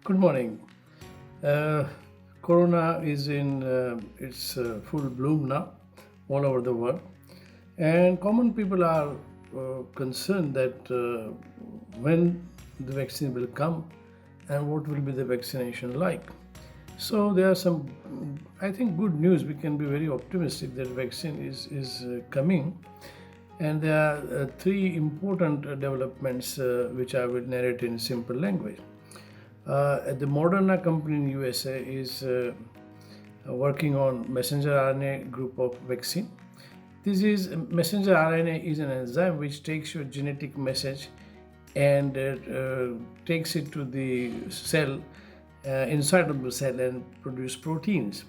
Good morning. Uh, Corona is in its full bloom now all over the world, and common people are concerned that when the vaccine will come and what will be the vaccination like. So there are some, I think, good news. We can be very optimistic that vaccine is coming, and there are three important developments which I will narrate in simple language. The Moderna company in USA is working on messenger RNA group of vaccine. This is messenger RNA is an enzyme which takes your genetic message and takes it to the cell inside of the cell and produce proteins.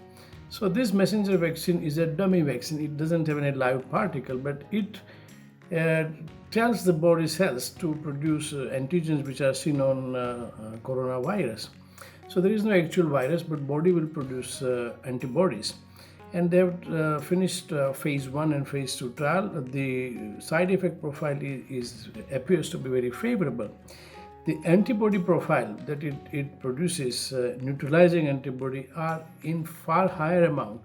So this messenger vaccine is a dummy vaccine. It doesn't have any live particle, but it uh, tells the body cells to produce antigens which are seen on coronavirus. So there is no actual virus, but body will produce antibodies. And they have finished phase 1 and phase 2 trial. The side effect profile appears to be very favorable. The antibody profile that it produces, neutralizing antibody, are in far higher amount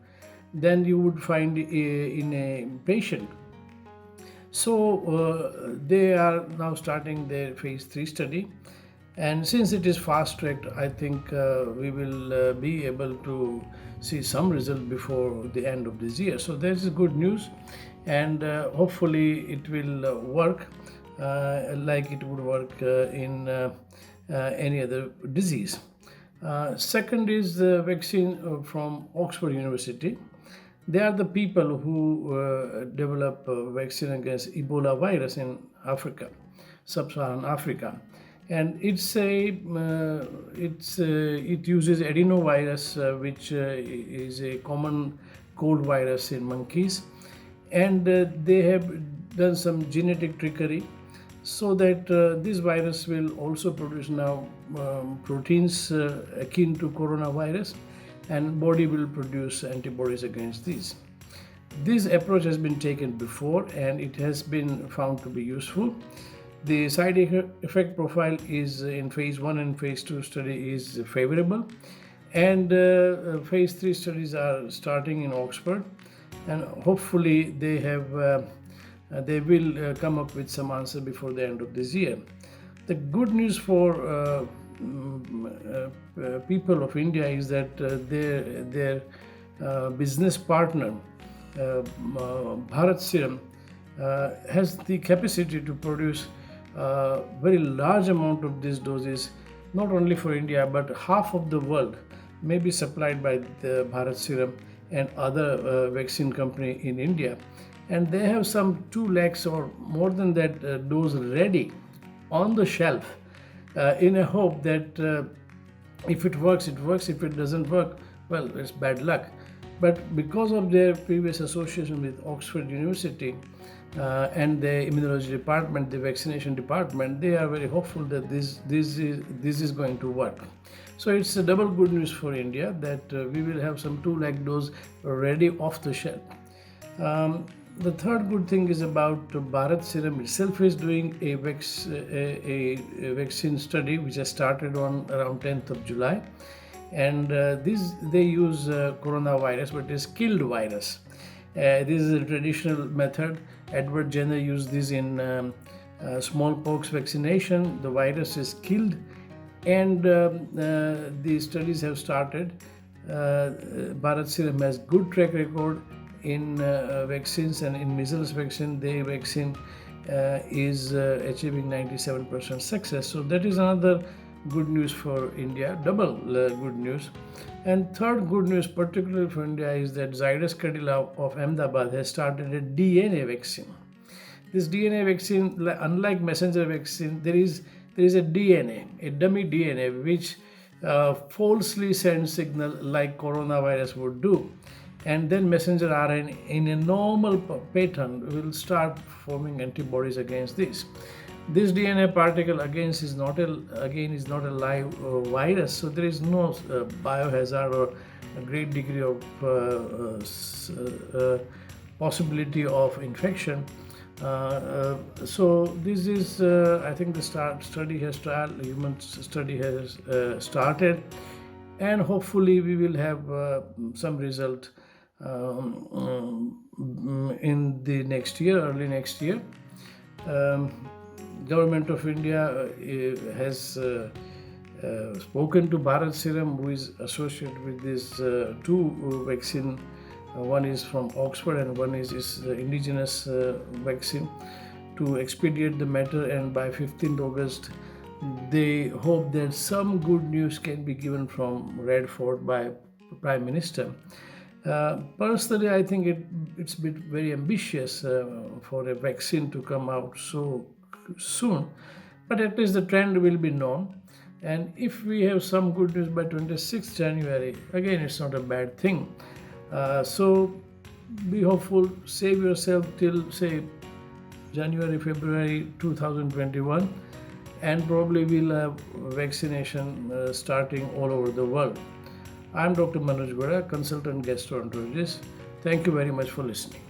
than you would find in a patient. So they are now starting their phase 3 study. And since it is fast tracked, I think we will be able to see some result before the end of this year. So that is good news, and hopefully it will work like it would work in any other disease. Second is the vaccine from Oxford University. They are the people who develop vaccine against Ebola virus in Africa, sub-Saharan Africa, and it uses adenovirus, which is a common cold virus in monkeys, and they have done some genetic trickery so that this virus will also produce now proteins akin to coronavirus, and body will produce antibodies against these. This approach has been taken before and it has been found to be useful. The side effect profile is in phase 1 and phase 2 study is favorable, and phase 3 studies are starting in Oxford, and hopefully they will come up with some answer before the end of this year. The good news for people of India is that their business partner, Bharat Serum, has the capacity to produce very large amount of these doses, not only for India but half of the world may be supplied by the Bharat Serum and other vaccine company in India, and they have some 2 lakhs or more than that dose ready on the shelf in a hope that if it works, it works. If it doesn't work, well, it's bad luck. But because of their previous association with Oxford University and the immunology department, the vaccination department, they are very hopeful that this is going to work. So it's a double good news for India that we will have some 2 lakh dose ready off the shelf. The third good thing is about Bharat Serum itself is doing a vaccine study which has started on around 10th of July, and they use coronavirus, but it's killed virus. This is a traditional method. Edward Jenner used this in smallpox vaccination. The virus is killed, and the studies have started. Bharat Serum has good track record in vaccines, and in measles vaccine, the vaccine is achieving 97% success. So that is another good news for India, double good news. And third good news, particularly for India, is that Zydus Cadila of Ahmedabad has started a DNA vaccine. This DNA vaccine, unlike messenger vaccine, there is a DNA, a dummy DNA, which falsely sends signal like coronavirus would do, and then messenger RNA in a normal pattern will start forming antibodies against this. This DNA particle again is not a live virus, so there is no biohazard or a great degree of possibility of infection. So this is, I think, the study has started. Human study has started, and hopefully we will have some result in the next year, early next year. Um, Government of India has spoken to Bharat Serum, who is associated with these two vaccine. One is from Oxford and one is indigenous vaccine, to expedite the matter. And by 15th August, they hope that some good news can be given from Red Fort by Prime Minister. Personally, I think it's been very ambitious for a vaccine to come out so soon, but at least the trend will be known. And if we have some good news by 26th January, again, it's not a bad thing. So be hopeful, save yourself till, say, January, February 2021, and probably we'll have vaccination starting all over the world. I'm Dr. Manoj Ghoda, consultant gastroenterologist. Thank you very much for listening.